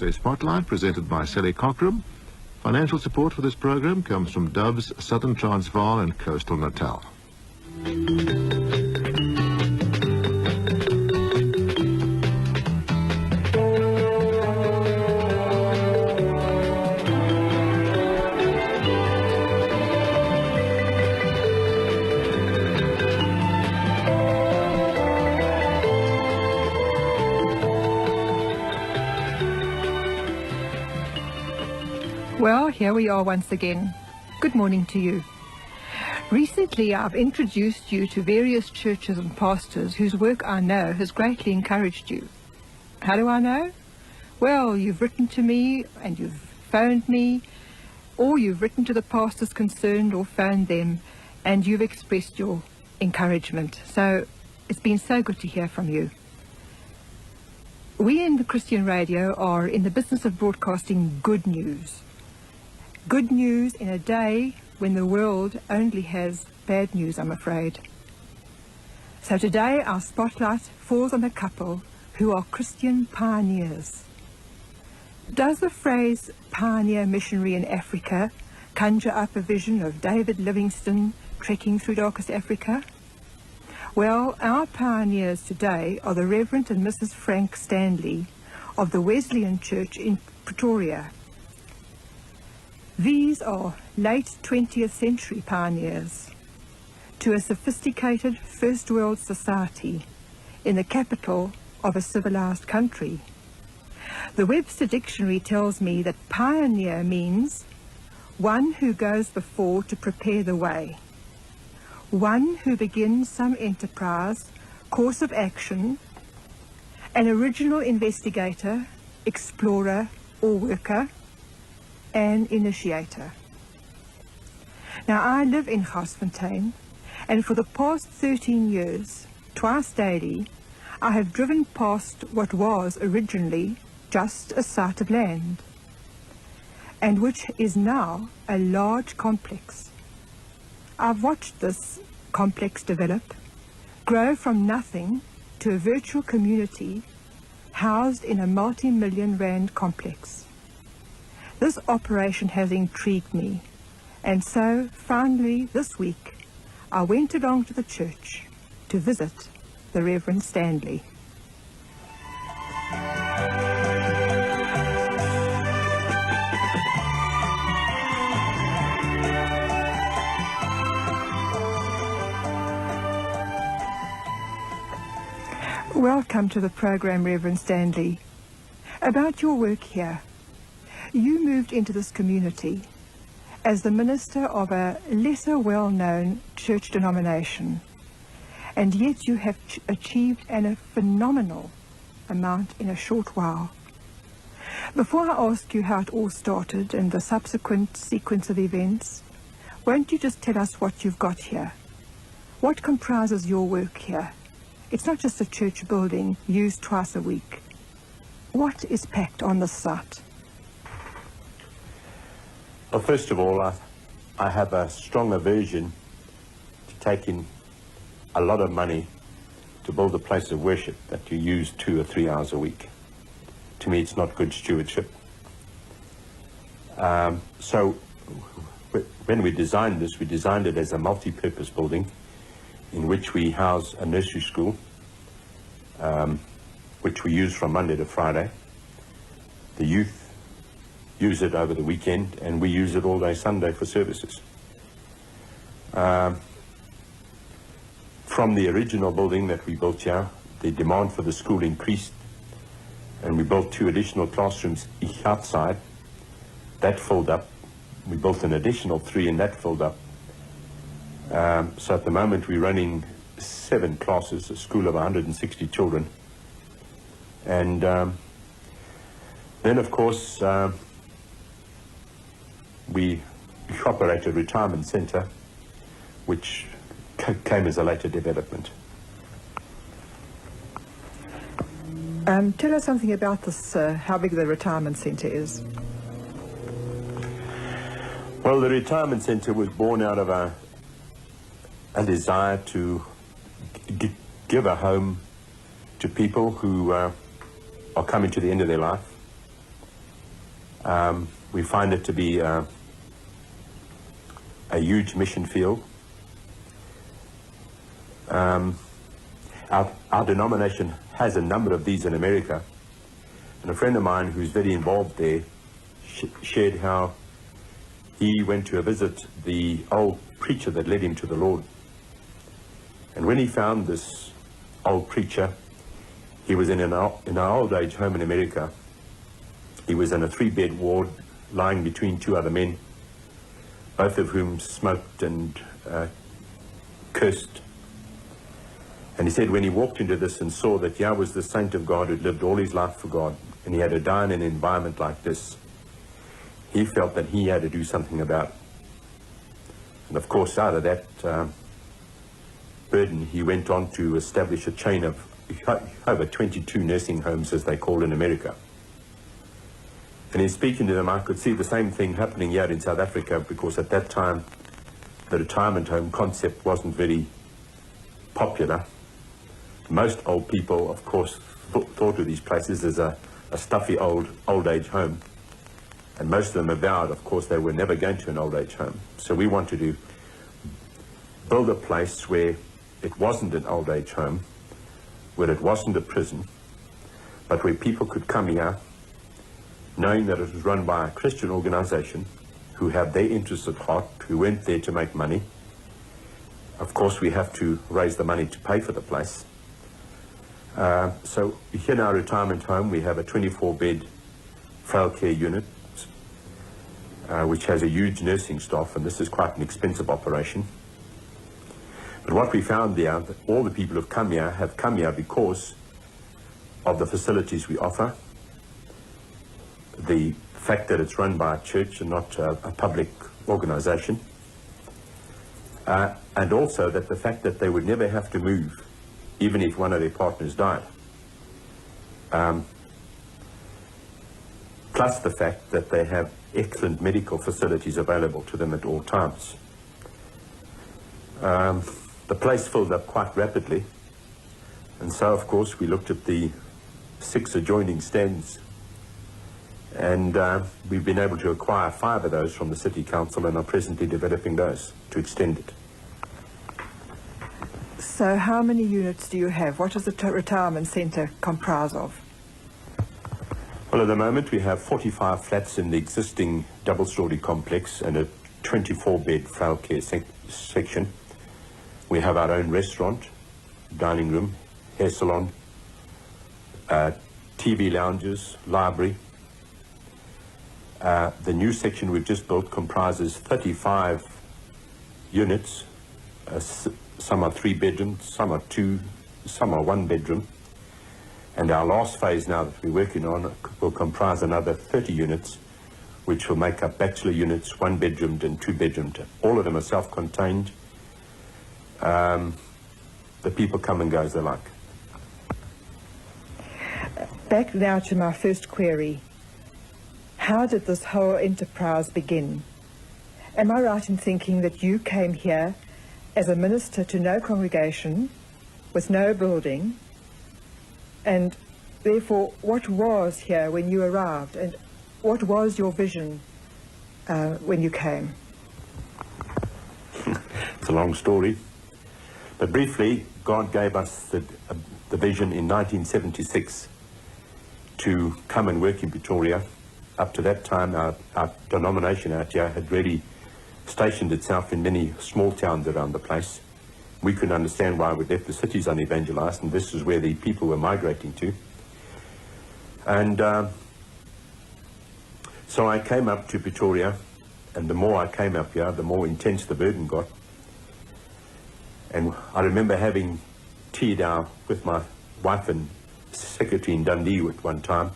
Weekday Spotlight, presented by Sally Cockram. Financial support for this program comes from Dove's Southern Transvaal and Coastal Natal. Well, here we are once again. Good morning to you. Recently, I've introduced you to various churches and pastors whose work I know has greatly encouraged you. How do I know? Well, you've written to me and you've phoned me, or you've written to the pastors concerned or phoned them, and you've expressed your encouragement. So it's been so good to hear from you. We in the Christian radio are in the business of broadcasting good news. Good news in a day when the world only has bad news, I'm afraid. So today our spotlight falls on a couple who are Christian pioneers. Does the phrase pioneer missionary in Africa conjure up a vision of David Livingstone trekking through darkest Africa? Well, our pioneers today are the Reverend and Mrs. Frank Stanley of the Wesleyan Church in Pretoria. These are late 20th century pioneers to a sophisticated first world society in the capital of a civilized country. The Webster Dictionary tells me that pioneer means one who goes before to prepare the way, one who begins some enterprise, course of action, an original investigator, explorer or worker, an initiator. Now, I live in Garsfontein, and for the past 13 years, twice daily, I have driven past what was originally just a site of land, and which is now a large complex. I've watched this complex develop, grow from nothing to a virtual community housed in a multi-million rand complex. This operation has intrigued me, and so finally this week I went along to the church to visit the Reverend Stanley. Welcome to the program, Reverend Stanley. About your work here. You moved into this community as the minister of a lesser well-known church denomination, and yet you have achieved a phenomenal amount in a short while. Before I ask you how it all started and the subsequent sequence of events, won't you just tell us what you've got here? What comprises your work here? It's not just a church building used twice a week. What is packed on this site? Well, first of all, I have a strong aversion to taking a lot of money to build a place of worship that you use 2 or 3 hours a week. To me, it's not good stewardship. So when we designed this, we designed it as a multi-purpose building in which we house a nursery school, which we use from Monday to Friday. The youth use it over the weekend, and we use it all day Sunday for services. From the original building that we built here, the demand for the school increased, and we built 2 additional classrooms each outside. That filled up. We built an additional 3, and that filled up. So at the moment we're running 7 classes, a school of 160 children. And then of course we operate a retirement centre, which came as a later development. Tell us something about this, how big the retirement centre is. Well, the retirement centre was born out of a desire to give a home to people who are coming to the end of their life, We find it to be a huge mission field. Our denomination has a number of these in America, and a friend of mine who's very involved there shared how he went to visit the old preacher that led him to the Lord. And when he found this old preacher, he was in an old age home in America. He was in a 3-bed ward, lying between 2 other men, both of whom smoked and cursed. And he said when he walked into this and saw that here was the saint of God who'd lived all his life for God, and he had to die in an environment like this, he felt that he had to do something about it. And of course, out of that burden, he went on to establish a chain of over 22 nursing homes, as they call in America. And in speaking to them, I could see the same thing happening here in South Africa, because at that time, the retirement home concept wasn't very popular. Most old people, of course, thought of these places as a stuffy old age home. And most of them avowed, of course, they were never going to an old age home. So we wanted to build a place where it wasn't an old age home, where it wasn't a prison, but where people could come here knowing that it was run by a Christian organization who have their interests at heart, who weren't there to make money. Of course, we have to raise the money to pay for the place. So here in our retirement home, we have a 24-bed frail care unit, which has a huge nursing staff, and this is quite an expensive operation. But what we found there, that all the people who have come here because of the facilities we offer, the fact that it's run by a church and not a public organization, and also that the fact that they would never have to move, even if one of their partners died. Plus the fact that they have excellent medical facilities available to them at all times. The place filled up quite rapidly, and so of course we looked at the 6 adjoining stands, and we've been able to acquire 5 of those from the City Council and are presently developing those to extend it. So how many units do you have? What does the retirement centre comprise of? Well, at the moment we have 45 flats in the existing double-storey complex and a 24-bed frail care section. We have our own restaurant, dining room, hair salon, TV lounges, library. The new section we've just built comprises 35 units. Some are 3 bedrooms, some are 2, some are 1 bedroom. And our last phase now that we're working on will comprise another 30 units, which will make up bachelor units, 1 bedroomed and 2 bedroomed. All of them are self-contained. The people come and go as they like. Back now to my first query. How did this whole enterprise begin? Am I right in thinking that you came here as a minister to no congregation, with no building, and therefore what was here when you arrived, and what was your vision when you came? It's a long story, but briefly, God gave us the vision in 1976 to come and work in Pretoria. Up to that time, our denomination out here had really stationed itself in many small towns around the place. We couldn't understand why we left the cities unevangelized, and this is where the people were migrating to. And so I came up to Pretoria, and the more I came up here, the more intense the burden got. And I remember having tea down with my wife and secretary in Dundee at one time,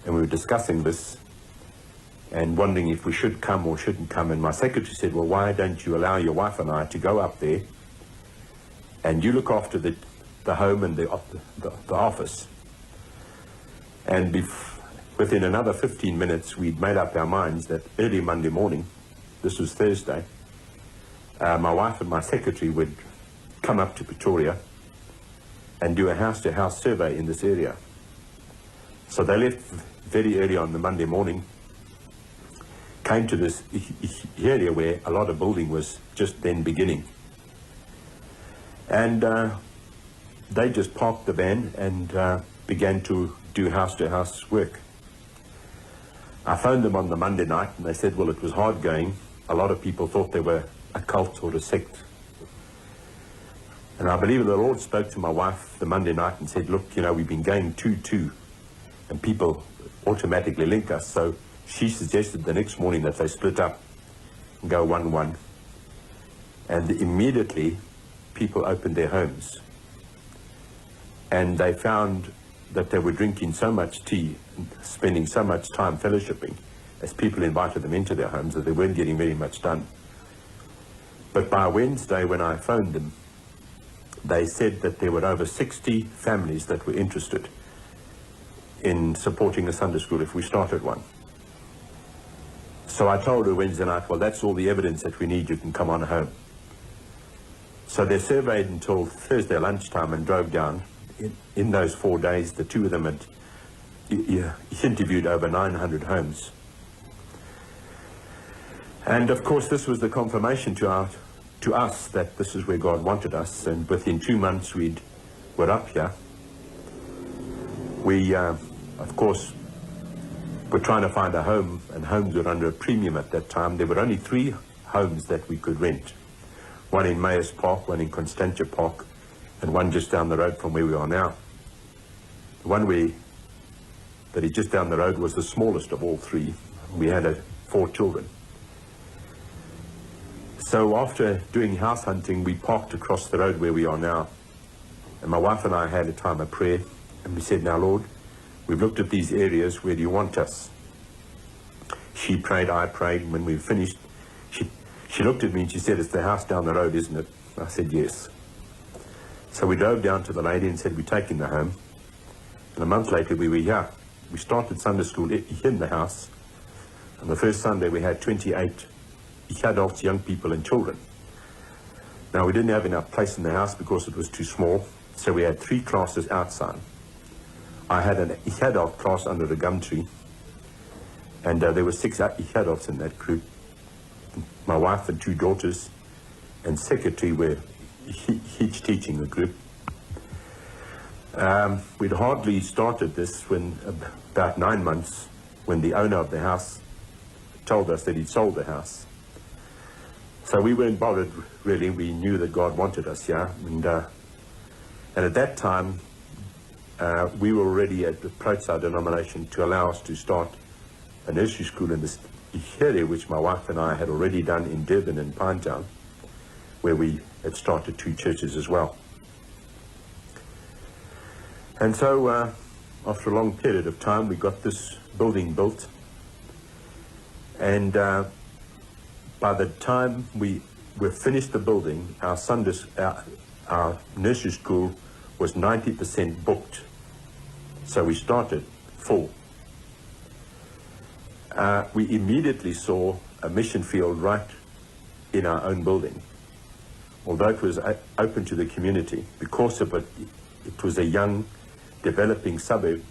and we were discussing this and wondering if we should come or shouldn't come. And my secretary said, well, why don't you allow your wife and I to go up there and you look after the home and the office. And within another 15 minutes, we'd made up our minds that early Monday morning, this was Thursday, my wife and my secretary would come up to Pretoria and do a house-to-house survey in this area. So they left very early on the Monday morning, came to this area where a lot of building was just then beginning. And they just parked the van and began to do house-to-house work. I phoned them on the Monday night and they said, well, it was hard going. A lot of people thought they were a cult or a sect. And I believe the Lord spoke to my wife the Monday night and said, look, you know, we've been going 2-2 and people automatically link us. So she suggested the next morning that they split up and go 1-1. And immediately people opened their homes. And they found that they were drinking so much tea and spending so much time fellowshipping as people invited them into their homes that they weren't getting very much done. But by Wednesday, when I phoned them, they said that there were over 60 families that were interested in supporting a Sunday school if we started one. So I told her Wednesday night, well, that's all the evidence that we need, you can come on home. So they surveyed until Thursday lunchtime and drove down. In those 4 days, the two of them had interviewed over 900 homes. And of course, this was the confirmation to us that this is where God wanted us. And within 2 months, we're up here. We, of course, were trying to find a home, and homes were under a premium at that time. There were only 3 homes that we could rent. One in Mayors Park, one in Constantia Park, and one just down the road from where we are now. The one that is just down the road was the smallest of all 3. We had 4 children. So after doing house hunting, we parked across the road where we are now. And my wife and I had a time of prayer, and we said, now Lord, we've looked at these areas, where do you want us? She prayed, I prayed, and when we finished, she looked at me and she said, it's the house down the road, isn't it? I said, yes. So we drove down to the lady and said, we're taking the home. And a month later, we were here. We started Sunday school in the house. And the first Sunday, we had 28 adults, young people, and children. Now, we didn't have enough place in the house because it was too small. So we had 3 classes outside. I had an adult class under the gum tree. And there were 6 adults in that group. My wife and 2 daughters and secretary were each teaching the group. We'd hardly started this when, about 9 months, when the owner of the house told us that he'd sold the house. So we weren't bothered, really. We knew that God wanted us here. And at that time, we were already approached our denomination to allow us to start a nursery school in this area, which my wife and I had already done in Durban and Pinetown, where we had started 2 churches as well. And so after a long period of time, we got this building built. And by the time we finished the building, our nursery school was 90% booked. So we started full. We immediately saw a mission field right in our own building. Although it was open to the community, because of it was a young, developing suburb,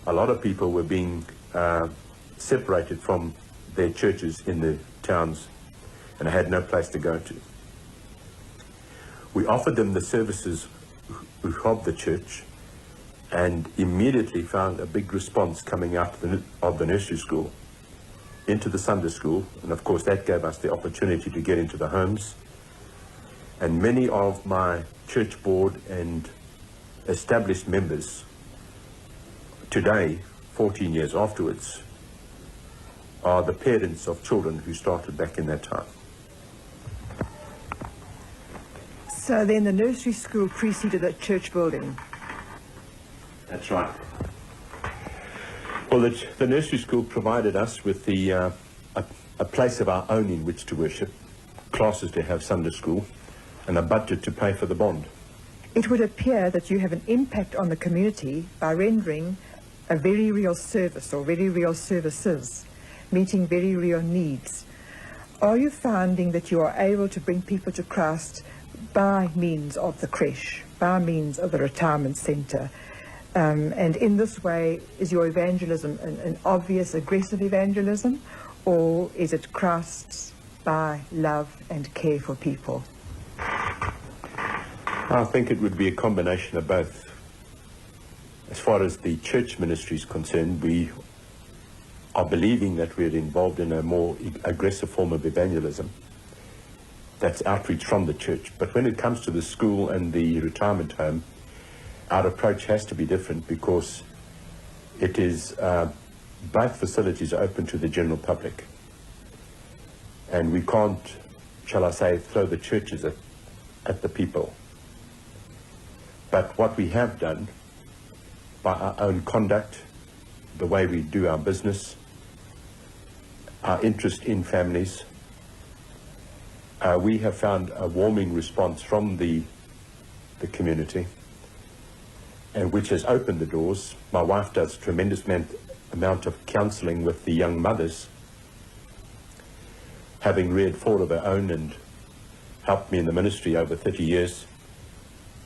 a lot of people were being separated from their churches in the towns and had no place to go to. We offered them the services of the church and immediately found a big response coming out of the nursery school into the Sunday school, and of course that gave us the opportunity to get into the homes. And many of my church board and established members today, 14 years afterwards, are the parents of children who started back in that time. So then the nursery school preceded the church building? That's right. Well, the nursery school provided us with a place of our own in which to worship, classes to have Sunday school, and a budget to pay for the bond. It would appear that you have an impact on the community by rendering a very real service or very real services, meeting very real needs. Are you finding that you are able to bring people to Christ by means of the creche, by means of the retirement centre? And in this way, is your evangelism an obvious, aggressive evangelism, or is it Christ's by love and care for people? I think it would be a combination of both. As far as the church ministry is concerned, we are believing that we're involved in a more aggressive form of evangelism. That's outreach from the church. But when it comes to the school and the retirement home, our approach has to be different, because it is both facilities are open to the general public. And we can't, shall I say, throw the churches at the people. But what we have done, by our own conduct, the way we do our business, our interest in families, we have found a warming response from the community, and which has opened the doors. My wife does a tremendous amount of counselling with the young mothers, having reared 4 of her own and helped me in the ministry over 30 years.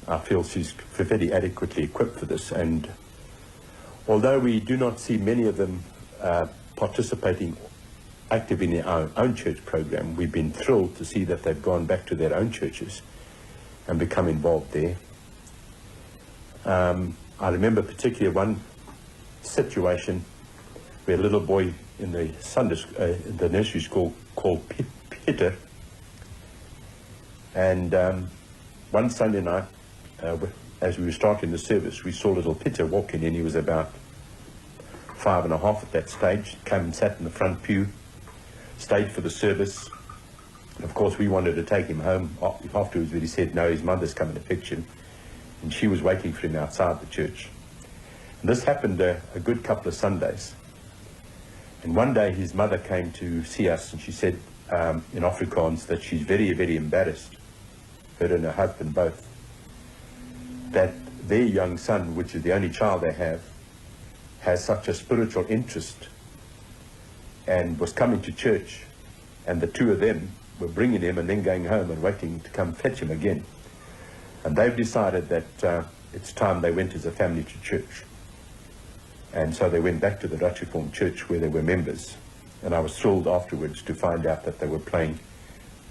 I feel she's very adequately equipped for this, and although we do not see many of them participating actively in our own church program, we've been thrilled to see that they've gone back to their own churches and become involved there. I remember particularly one situation where a little boy in the the nursery school called Peter, and one Sunday night, as we were starting the service, we saw little Peter walking in. He was about 5.5 at that stage. Came and sat in the front pew, stayed for the service. And of course, we wanted to take him home afterwards, but he said no, his mother's coming to fetch him, and she was waiting for him outside the church. And this happened a good couple of Sundays. And one day his mother came to see us, and she said in Afrikaans that she's very, very embarrassed, her and her husband both, that their young son, which is the only child they have, has such a spiritual interest and was coming to church, and the two of them were bringing him and then going home and waiting to come fetch him again. And they've decided that it's time they went as a family to church. And so they went back to the Dutch Reformed Church where they were members. And I was thrilled afterwards to find out that they were playing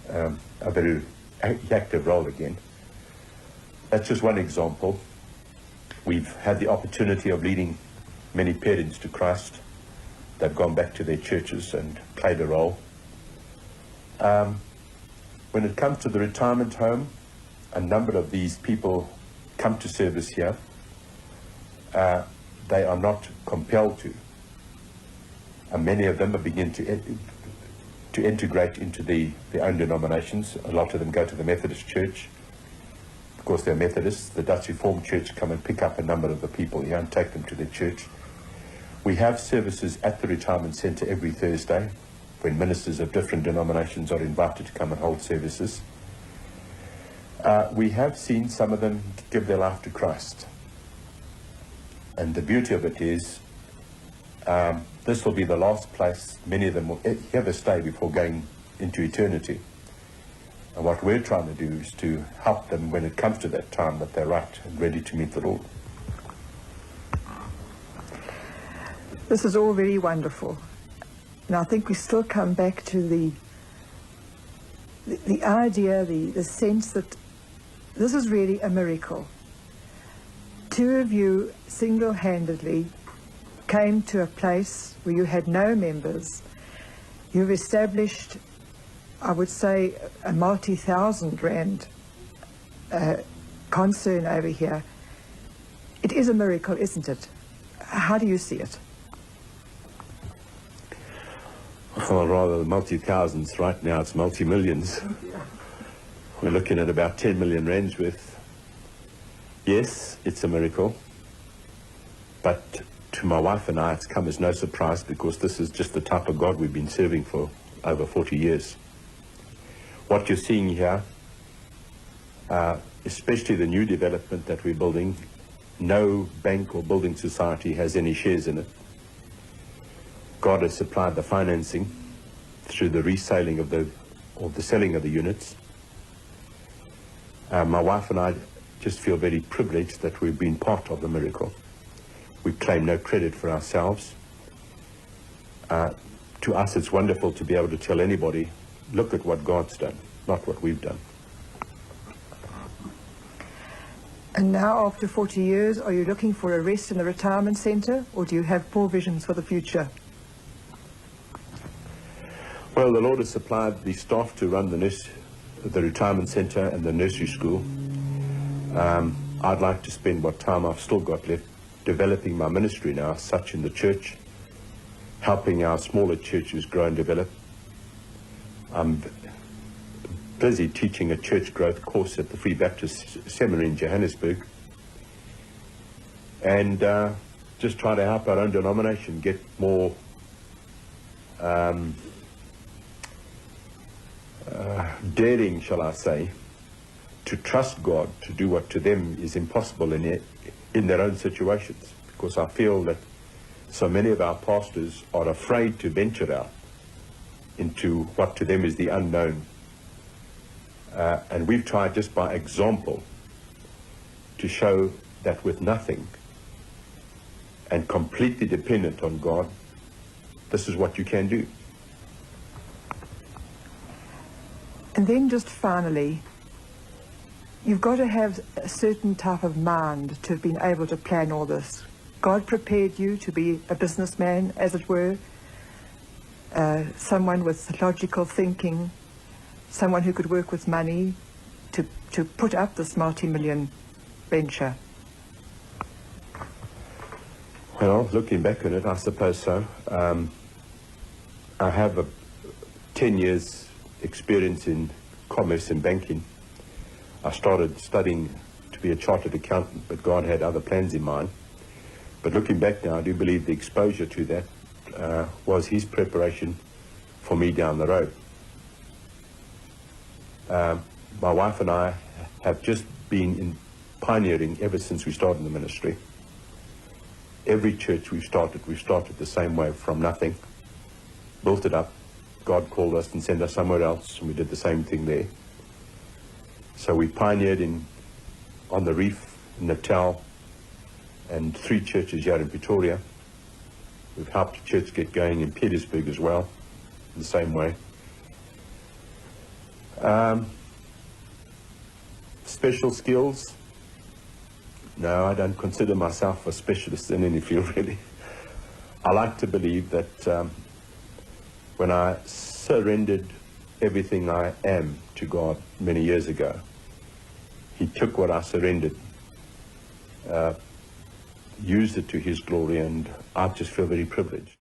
a very active role again. That's just one example. We've had the opportunity of leading many parents to Christ. They've gone back to their churches and played a role. When it comes to the retirement home, a number of these people come to service here. They are not compelled to. And many of them are beginning to integrate into their own denominations. A lot of them go to the Methodist Church. Of course, they're Methodists. The Dutch Reformed Church come and pick up a number of the people here and take them to their church. We have services at the retirement centre every Thursday, when ministers of different denominations are invited to come and hold services. We have seen some of them give their life to Christ. And the beauty of it is, this will be the last place many of them will ever stay before going into eternity. And what we're trying to do is to help them when it comes to that time that they're right and ready to meet the Lord. This is all very wonderful. And I think we still come back to the idea, the sense that this is really a miracle. Two of you single-handedly came to a place where you had no members. You've established, I would say, a multi-thousand rand concern over here. It is a miracle, isn't it? How do you see it? Well, rather multi-thousands. Right now it's multi-millions. We're looking at about 10 million rands worth. Yes, it's a miracle, but to my wife and I it's come as no surprise, because this is just the type of God we've been serving for over 40 years. What you're seeing here, especially the new development that we're building, no bank or building society has any shares in it. God has supplied the financing through the reselling of the selling of the units. My wife and I just feel very privileged that we've been part of the miracle. We claim no credit for ourselves. to us it's wonderful to be able to tell anybody, look at what God's done, not what we've done. And now, after 40 years, are you looking for a rest in a retirement centre, or do you have more visions for the future? Well, the Lord has supplied the staff to run the retirement centre and the nursery school. I'd like to spend what time I've still got left developing my ministry now, such in the church, helping our smaller churches grow and develop. I'm busy teaching a church growth course at the Free Baptist Seminary in Johannesburg, and just try to help our own denomination get more daring, shall I say, to trust God to do what to them is impossible in their own situations, because I feel that so many of our pastors are afraid to venture out into what to them is the unknown. And we've tried just by example to show that with nothing and completely dependent on God, this is what you can do. And then just finally, you've got to have a certain type of mind to have been able to plan all this. God prepared you to be a businessman, as it were, someone with logical thinking, someone who could work with money to put up this multi-million venture. Well, looking back on it, I suppose so. I have 10 years experience in commerce and banking. I started studying to be a chartered accountant, but God had other plans in mind. But looking back now, I do believe the exposure to that was his preparation for me down the road. My wife and I have just been pioneering ever since we started the ministry. Every church we've started the same way, from nothing, built it up. God called us and sent us somewhere else, and we did the same thing there. So we pioneered on the Reef, in Natal, and 3 churches here in Pretoria. We've helped a church get going in Petersburg as well, in the same way. Special skills? No, I don't consider myself a specialist in any field, really. I like to believe that when I surrendered everything I am to God many years ago, he took what I surrendered, used it to his glory, and I just feel very privileged.